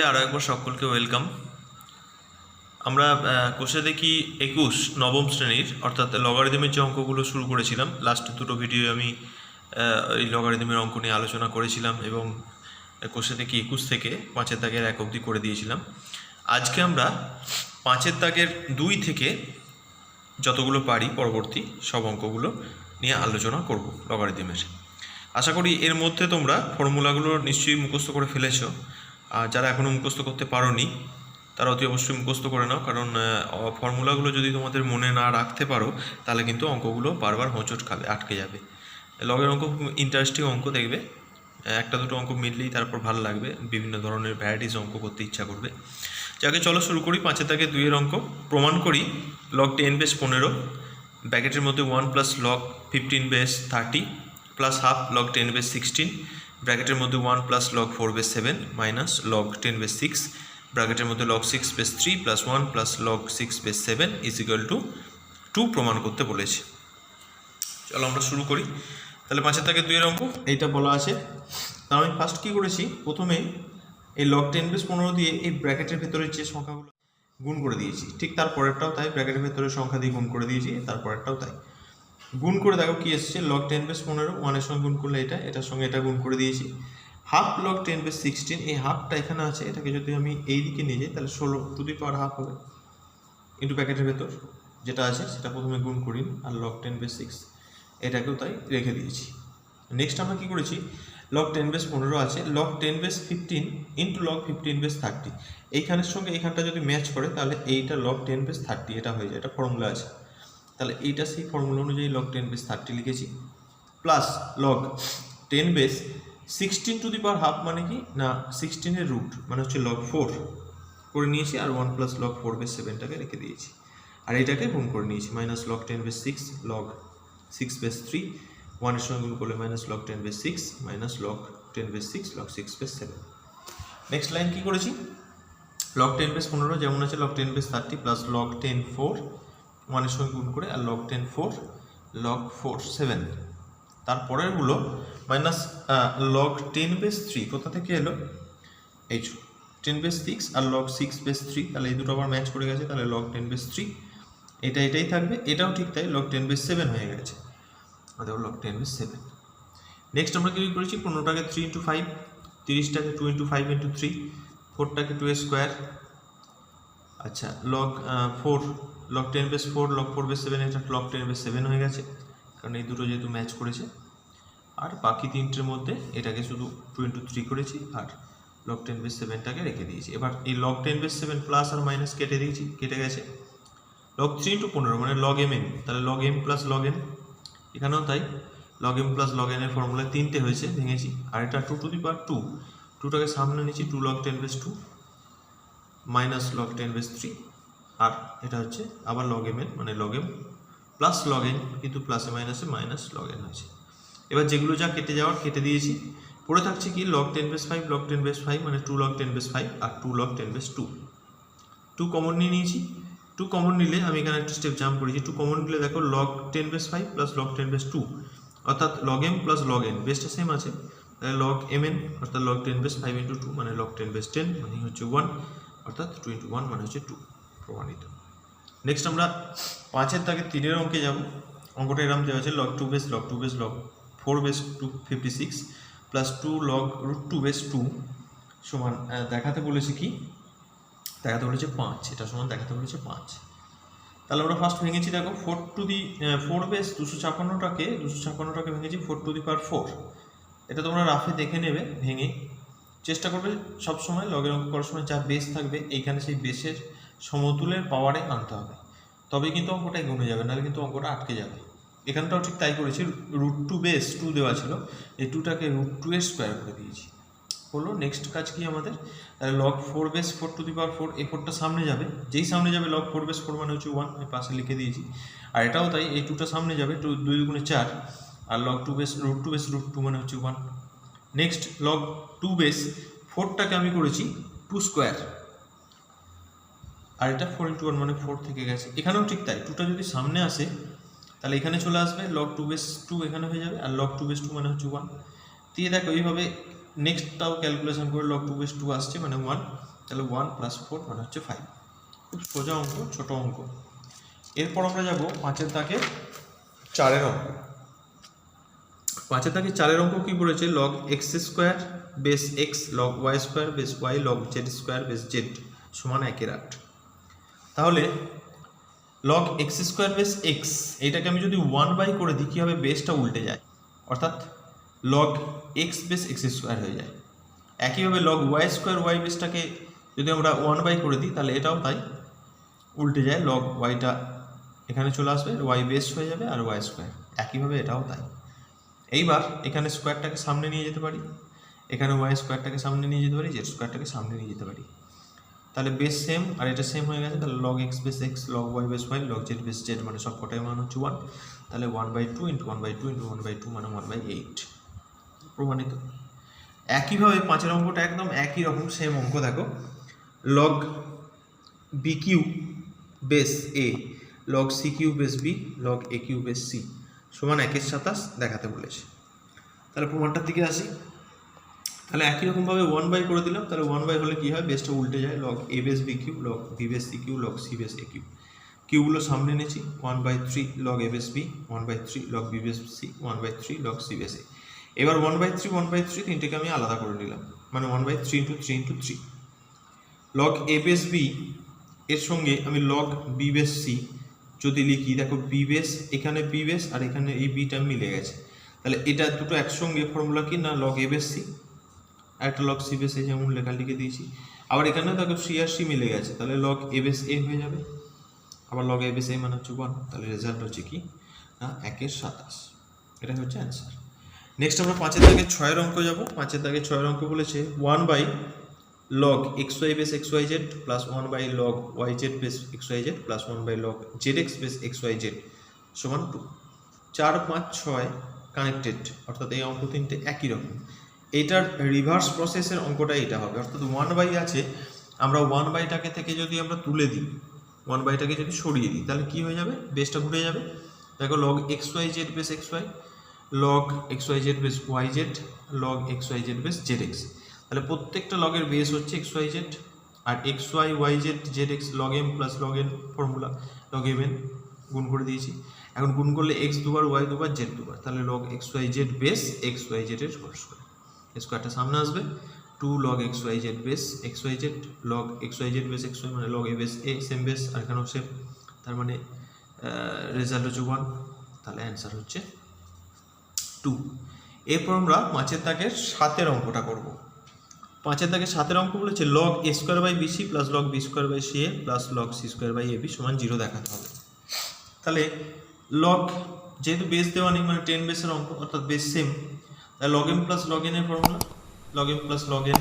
আরও একবার সকলকে ওয়েলকাম। আমরা কোষে দেখি 21 নবম শ্রেণীর অর্থাৎ লগারিদমের যে অঙ্কগুলো শুরু করেছিলাম, লাস্ট দুটো ভিডিও আমি এই লগারিদমের অঙ্ক নিয়ে আলোচনা করেছিলাম এবং কোষে দেখি 21 থেকে 5-এর দাগের 1 অবধি করে দিয়েছিলাম। আজকে আমরা 5-এর দাগের 2 থেকে যতগুলো পারি পরবর্তী সব অঙ্কগুলো নিয়ে আলোচনা করব লগারিদমের। আশা করি এর মধ্যে তোমরা ফর্মুলাগুলো নিশ্চয়ই মুখস্থ করে ফেলেছো। আর যারা এখনও মুখস্থ করতে পারোনি তারা অতি অবশ্যই মুখস্থ করে নাও, কারণ ফর্মুলাগুলো যদি তোমাদের মনে না রাখতে পারো তাহলে কিন্তু অঙ্কগুলো বারবার হোঁচট খাবে, আটকে যাবে। লগের অঙ্ক ইন্টারেস্টিং অঙ্ক, দেখবে একটা দুটো অঙ্ক মিললেই তারপর ভালো লাগবে, বিভিন্ন ধরনের ভ্যারাইটিস অঙ্ক করতে ইচ্ছা করবে। যাকে চলো শুরু করি। 5-এর দাগে 2-এর অঙ্ক প্রমাণ করি। লগ 10 বেস 15 ব্র্যাকেটের মধ্যে 1 plus log 15 base 30 plus half log 10 base 16 ব্র্যাকেটের মধ্যে 1 plus log 4 base 7 minus log 10 base 6 ব্র্যাকেটের মধ্যে log 6 base 3 plus 1 plus log 6 base 7 is equal to 2 প্রমাণ করতে বলেছে। চলো আমরা শুরু করি। তাহলে 5-এর দাগে 2-এর অঙ্ক এইটা বলা আছে। তা আমি ফার্স্ট কী করেছি, প্রথমে এই লগ 10 বেস 15 দিয়ে এই ব্র্যাকেটের ভেতরের যে সংখ্যাগুলো গুণ করে দিয়েছি, ঠিক তারপরেরটাও তাই, ব্র্যাকেটের ভেতরের সংখ্যা দিয়ে গুণ করে দিয়েছি, তারপরেরটাও তাই। গুণ করে দেখো কি এসছে, লগ 10 বেস 15 1-এর সঙ্গে গুণ করলে এটার সঙ্গে এটা গুণ করে দিয়েছি। হাফ লগ 10 বেস 16, এই হাফটা এখানে আছে, এটাকে যদি আমি এই দিকে নিয়ে যাই তাহলে 16 টু দি পাওয়ার হাফ হবে ইন্টু ব্র্যাকেটের ভেতর যেটা আছে সেটা প্রথমে গুণ করি, আর লগ 10 বেস 6 এটাকেও তাই রেখে দিয়েছি। নেক্সট আমরা কী করেছি, লগ 10 বেস 15 আছে, log 10 base 15 into log 15 base 30, এইখানের সঙ্গে এইখানটা যদি ম্যাচ করে তাহলে এইটা লগ 10 বেস 30 এটা হয়ে যায়, এটা ফর্মুলা আছে। তাহলে এইটা সেই ফর্মুলা অনুযায়ী লগ 10 বেস 30 লিখেছি, plus log 10 base 16 two the power half মানে কি না 16-এর রুট মানে হচ্ছে লগ 4 করে নিয়েছি, আর 1 প্লাস লগ 4 বেস 7টাকে রেখে দিয়েছি, আর এইটাকে গুণ করে নিয়েছি, minus log 10 base 6 log 6 base 3 1-এর সঙ্গে গুণ করলে minus log 10 base 6 minus log 10 base 6 log 6 base 7। Next line কী করেছি, লগ 10 বেস 15 যেমন আছে লগ 10 বেস 30 প্লাস লগ 10 4 1-এর সঙ্গে গুণ করে, আর log 10 4 log 4 7, তারপরেরগুলো minus log 10 base 3 কোথা থেকে এলো, এই 10 বেস 6 আর লগ 6 বেস 3, তাহলে এই দুটো আবার ম্যাচ করে গেছে, তাহলে লগ 10 বেস 3 এটাই থাকবে, এটাও ঠিক তাই, লগ 10 বেস 7 হয়ে গেছে, অতএব লগ 10 বেস 7। নেক্সট আমরা কী করেছি, 15টাকে 3 ইন্টু 5, 30টাকে 2 ইন্টু 5 ইন্টু 3, 4টাকে 2 স্কোয়ার, আচ্ছা log 4 log 10 base 4 log 4 base 7, এটা লগ 10 বেস 7 হয়ে গেছে, কারণ এই দুটো যেহেতু ম্যাচ করেছে। আর বাকি তিনটের মধ্যে এটাকে শুধু 2 ইন্টু 3 করেছি, আর লগ 10 বেস 7টাকে রেখে দিয়েছি। এবার এই লগ 10 বেস 7 প্লাস আর মাইনাস কেটে দিয়েছি, কেটে গেছে। লগ 3 ইন্টু 15 মানে লগ এম এন, তাহলে log M plus log N, এখানেও তাই, লগ এম প্লাস লগ এনের ফর্মুলায় 3টে হয়েছে, ভেঙেছি। আর এটা 2 টু দি পাওয়ার 2, 2টাকে সামনে নিয়েছি, 2 log 10 base 2 minus log 10 base 3, আর এটা হচ্ছে আবার লগ এম এন মানে log M plus log N, কিন্তু প্লাসে মাইনাসে মাইনাস লগ এন হয়েছে। এবার যেগুলো যা কেটে যাওয়ার কেটে দিয়েছি, পড়ে থাকছে কি লগ 10 বেস 5 লগ 10 বেস 5 মানে 2 লগ 10 বেস 5 আর 2 লগ 10 বেস 2, 2 কমন নিয়ে নিয়েছি। 2 কমন নিলে আমি এখানে একটা স্টেপ জাম্প করেছি, 2 কমন নিলে দেখো log 10 base 5 plus log 10 base 2, অর্থাৎ log M plus log N, বেসটা সেম আছে, তাহলে লগ এম এন অর্থাৎ লগ 10 বেস 5 ইন্টু 2 মানে লগ 10 বেস 10 মানে হচ্ছে 1, অর্থাৎ 2 ইন্টু 1 মানে হচ্ছে 2, প্রমাণিত। নেক্সট আমরা 5-এর দাগে 3-এর অঙ্কে যাব। অঙ্কটা এরকম দেওয়া আছে, log 2 base log 2 base log 4 base 256 plus 2 log root 2 base 2 সমান দেখাতে বলেছে কি, দেখাতে বলেছে 5, এটা সমান দেখাতে বলেছে 5। তাহলে আমরা ফার্স্ট ভেঙেছি, দেখো 4 বেস 256টাকে ভেঙেছি 4 টু দি পাওয়ার 4, এটা তোমরা রাফে দেখে নেবে, ভেঙে চেষ্টা করবে সবসময় লগের অঙ্ক করার সময় যা বেস থাকবে এইখানে সেই বেসের সমতুলের পাওয়ারে আনতে হবে, তবে কিন্তু অঙ্কটাই গুনে যাবে, নাহলে কিন্তু অঙ্কটা আটকে যাবে। এখানটাও ঠিক তাই করেছি, রুট 2 বেস 2 দেওয়া ছিল, এই 2টাকে রুট 2 এর স্কোয়ার করে দিয়েছি, হলো। নেক্সট কাজ কি আমাদের, তাহলে লগ 4 বেস 4 টু দি পাওয়ার 4, এই 4টা সামনে যাবে, যেই সামনে যাবে লগ 4 বেস 4 মানে হচ্ছে 1, আমি পাশে লিখে দিয়েছি। আর এটাও তাই, এই 2টা সামনে যাবে, 2 দুগুণে 4, আর log 2 base root 2 base root 2 মানে হচ্ছে 1। নেক্সট লগ 2 বেস 4টাকে আমি করেছি 2 স্কোয়ার, আর এটা 4 ইন্টু 1 মানে 4 থেকে গেছে, এখানেও ঠিক তাই, 2টা যদি সামনে আসে তাহলে এখানে চলে আসবে, লগ 2 বেস 2 এখানে হয়ে যাবে, আর লগ 2 বেস 2 মানে হচ্ছে 1 দিয়ে দেখো এইভাবে নেক্সটটাও ক্যালকুলেশন করে লগ 2 বেস 2 আসছে মানে 1, তাহলে 1 + 4 মানে হচ্ছে 5। খুব সোজা অঙ্ক, ছোট অঙ্ক। এরপর আমরা যাব 5-এর দাগের 4-এর অঙ্ক। 5-এর দাগের 4-এর অঙ্ক কি বলেছে? Log x² base x log y² base y log z² base z সমান 1/8। তাহলে লগ x² বেস x এইটাকে আমি যদি 1 করে দিই, কী হবে? বেসটা উল্টে যায়, অর্থাৎ লগ x বেস x² হয়ে যায়। একইভাবে লগ y² y বেসটাকে যদি আমরা 1 করে দিই, তাহলে এটাও তাই উল্টে যায়, লগ ওয়াইটা এখানে চলে আসবে, ওয়াই বেস হয়ে যাবে আর y²। একইভাবে এটাও তাই। এইবার এখানে স্কোয়ারটাকে সামনে নিয়ে যেতে পারি, এখানে y²টাকে সামনে নিয়ে যেতে পারি, z² সামনে নিয়ে যেতে পারি, তাহলে বেস সেম আর এটা সেম হয়ে গেছে। তাহলে log x base x log y base y log z base z মানে সব কটাই মান হচ্ছে 1। তাহলে 1/2 × 1/2 × 1/2 মানে 1/8 প্রমাণিত। একইভাবে 5-এর অঙ্কটা একদম একই রকম সেম অঙ্ক। দেখো log bq base a log cq base b log aq base c সমান 1/27 দেখাতে বলেছে। তাহলে প্রমাণটার দিকে আসি। তাহলে একই রকমভাবে 1 করে দিলাম, তাহলে 1 হলে কী হয়? বেসটা উল্টে যায়, log a base bq log b base cq log c base aq। কিউগুলো সামনে এনেছি, 1/3 log a base b 1/3 log b base c 1/3 log c base a। এবার 1/3 তিনটেকে আমি আলাদা করে নিলাম, মানে 1/3 × 3 × 3 লগ a বেস b এর সঙ্গে আমি লগ b বেস c যদি লিখি, দেখো b বেস এখানে b বেস আর এখানে এই bটা মিলে গেছে, তাহলে এটা দুটো একসঙ্গে ফর্মুলা কি না? লগ a বেস c আর একটা লগ c বেস a, যেমন লেখা লিখে দিয়েছি। আবার এখানেও দেখো c আর c মিলে গেছে, তাহলে লগ a বেস a হয়ে যাবে। আবার লগ a বেস a মানে হচ্ছে 1, তাহলে রেজাল্ট হচ্ছে কি না 1/27। এটা হচ্ছে অ্যান্সার। নেক্সট আমরা 5-এর দাগের 6-এর অঙ্ক যাব। 5-এর দাগের 6-এর অঙ্ক বলেছে 1 log xy base xyz plus 1 log yz base xyz plus 1 log zx base xyz সমান 2। 4, 5, 6 কানেক্টেড, অর্থাৎ এই অঙ্ক তিনটে একই রকম। এইটার রিভার্স প্রসেসের অঙ্কটা এটা হবে, অর্থাৎ 1 আছে, আমরা 1/টাকে থেকে যদি আমরা তুলে দিই, 1/টাকে যদি সরিয়ে দিই, তাহলে কি হয়ে যাবে? বেসটা ঘুরে যাবে। দেখো log xyz base xy log xyz base yz log xyz base zx, তাহলে প্রত্যেকটা লগের বেস হচ্ছে xyz আর xy yz zx log m plus log n formula, log mn গুণ করে দিয়েছি। এখন গুণ করলে x দুবার y দুবার z দুবার, তাহলে লগ xyz বেস xyz এর হোল স্কয়ার, স্কোয়ারটা সামনে আসবে। 2 log xyz base xyz log xyz base xy মানে log a base a same base আর এখানেও সেম, তার মানে রেজাল্ট হচ্ছে 1, তাহলে অ্যান্সার হচ্ছে 2। এরপর আমরা 5-এর দাগের 7-এর অঙ্কটা করব। 5-এর দাগের 7-এর অঙ্ক বলেছে log a²/bc plus log b²/ca plus log c²/ab সমান 0 দেখাতে হবে। তাহলে লগ যেহেতু বেস দেওয়া নেই, মানে 10 বেসের অঙ্ক, অর্থাৎ বেস সেম, তাহলে log m plus log n এর formula, log m plus log n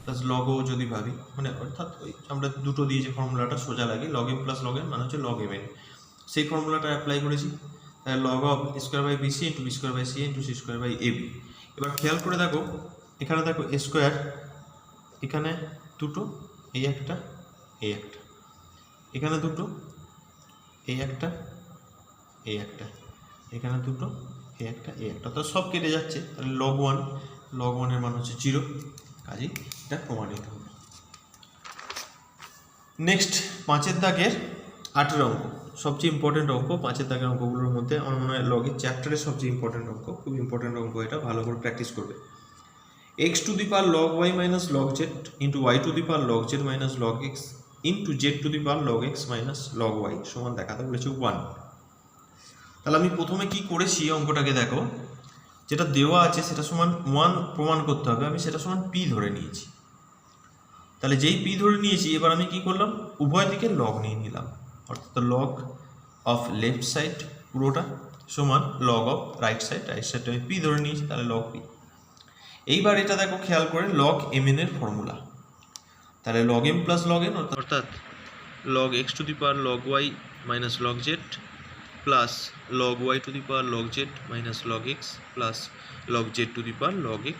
plus log ও যদি ভাবি, মানে অর্থাৎ ওই আমরা দুটো দিয়ে যে ফর্মুলাটা সোজা লাগে, log m plus log n মানে হচ্ছে লগ mn, সেই ফর্মুলাটা অ্যাপ্লাই করেছি। তাহলে log of a² into b² into c²/ab। এবার খেয়াল করে দেখো, এখানে দেখো a স্কোয়ার, এখানে দুটো, এই একটা এই একটা, এখানে দুটো, এই একটা এই একটা, এখানে দুটো, এই একটা এই একটা, তো সব কেটে যাচ্ছে, তাহলে লগ 1 এর মান হচ্ছে 0, কাজেই এটা প্রমাণিত হবে। নেক্সট 5-এর দাগের 8-এর অঙ্ক, সবচেয়ে ইম্পর্টেন্ট অঙ্ক 5-এর দাগের অঙ্কগুলোর মধ্যে আমার মনে হয় লগের চ্যাপ্টারের সবচেয়ে ইম্পর্টেন্ট অঙ্ক, খুব ইম্পর্টেন্ট অঙ্ক, এটা ভালো করে প্র্যাকটিস করবে। x two the power log y minus log z into y to the power log z minus log x into z two the power log x minus log y সমান দেখাতে বলেছে 1। তাহলে আমি প্রথমে কি করেছি অঙ্কটাকে দেখো, যেটা দেওয়া আছে সেটা সমান 1 প্রমাণ করতে হবে, আমি সেটা সমান p ধরে নিয়েছি। তাহলে যেই p ধরে নিয়েছি, এবার আমি কি করলাম, উভয় দিকে log নিয়ে নিলাম, অর্থাৎ log অফ লেফট সাইড পুরোটা সমান log অফ রাইট সাইডটা আমি p ধরে নিয়েছি, তাহলে log p। এইবার এটা দেখো খেয়াল করে, লগ mn এর ফর্মুলা, তাহলে log m plus log n অর্থাৎ log x two the power log y minus log z plus log y to the power log z minus log x plus log z two the power log x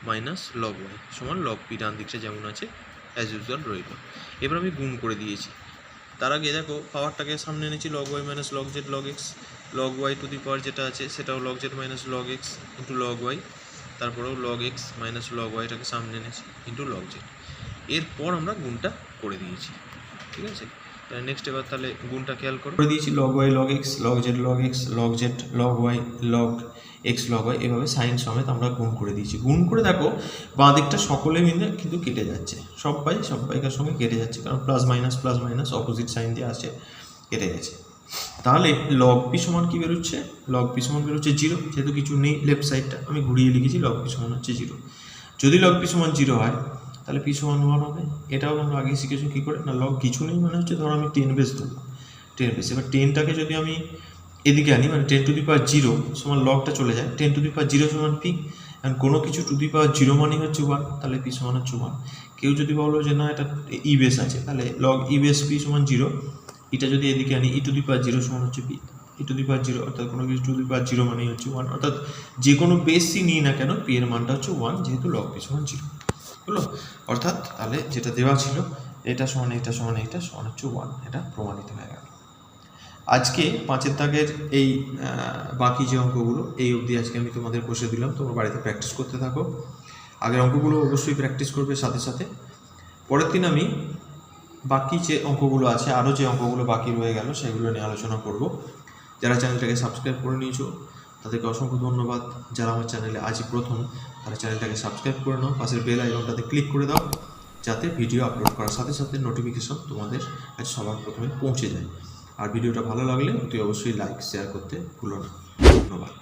minus log y সমান log p, ডান দিকটা যেমন আছে as usual রইল। এবার আমি গুণ করে দিয়েছি, তার আগে দেখো পাওয়ারটাকে সামনে এনেছি, log y minus log z log x, log y to the power যেটা আছে সেটাও log z minus log x into log y তারপরেও লগ এক্স মাইনাস লগ ওয়াইটাকে সামনে এনেছি ইন্টু লগ জেড। এরপর আমরা গুণটা করে দিয়েছি, ঠিক আছে। তাহলে নেক্সট এবার তাহলে গুণটা খেয়াল করে দিয়েছি, log Y log X log Z log X log Z log Y log X log Y, এভাবে সাইন সমেত আমরা গুণ করে দিয়েছি। গুণ করে দেখো বাঁ দিকটা সকলে মিলে কিন্তু কেটে যাচ্ছে, সবাইকার সঙ্গে কেটে যাচ্ছে, কারণ প্লাস মাইনাস অপোজিট সাইন দিয়ে আসে, কেটে গেছে। তাহলে লগ পি সমান কী বেরোচ্ছে? লগ পি সমান বেরোচ্ছে 0, যেহেতু কিছু নেই লেফট সাইডটা আমি ঘুরিয়ে লিখেছি, লগ পি সমান হচ্ছে 0। যদি লগ পি সমান 0 হয় তাহলে পি সমান 1 হবে। এটাও আমরা আগে শিখেছি কী করে, না লগ কিছু নেই মানে হচ্ছে ধরো আমি 10 বেস দেবো, 10 বেস। এবার 10টাকে যদি আমি এদিকে আনি মানে 10 টু দি পাওয়ার 0 সমান লগটা চলে যায়, 10 টু দি পাওয়ার 0 সমান পি। কারণ কোনো কিছু টু দি পাওয়ার 0 মানেই হচ্ছে 1, তাহলে পি সমান হচ্ছে 1। কেউ যদি বলো যে না এটা ই বেস আছে, তাহলে লগ ই বেস পি সমান 0, এটা যদি এদিকে আনি ই টু দি পাওয়ার 0 সমান হচ্ছে পি, ই টু দি পাওয়ার 0 অর্থাৎ কোনো কিছু টু দি পাওয়ার 0 মানেই হচ্ছে 1, অর্থাৎ যে কোনো বেসই নিই না কেন পি এর মানটা হচ্ছে 1, যেহেতু লগ পি সমান 0 হলো। অর্থাৎ তাহলে যেটা দেওয়া ছিল এটা সমান হচ্ছে 1, এটা প্রমাণিত হয়ে গেল। আজকে 5 দাগের এই বাকি যে অঙ্কগুলো এই অবধি আজকে আমি তোমাদের কষে দিলাম, তোমরা বাড়িতে প্র্যাকটিস করতে থাকো। আগের অঙ্কগুলো অবশ্যই প্র্যাকটিস করবে সাথে সাথে। পরের দিন আমি বাকি যে অঙ্কগুলো আছে, আরও যে অঙ্কগুলো বাকি রয়ে গেল সেগুলো নিয়ে আলোচনা করব। যারা চ্যানেলটাকে সাবস্ক্রাইব করে নিয়েছো তাদেরকে অসংখ্য ধন্যবাদ। যারা আমার চ্যানেলে আজই প্রথম তারা চ্যানেলটাকে সাবস্ক্রাইব করে নাও, পাশের বেল আইকনটাতে ক্লিক করে দাও, যাতে ভিডিও আপলোড করার সাথে সাথে নোটিফিকেশন তোমাদের কাছে সবার প্রথমে পৌঁছে যায়। আর ভিডিওটা ভালো লাগলে অতি অবশ্যই লাইক শেয়ার করতে ভুলো না। ধন্যবাদ।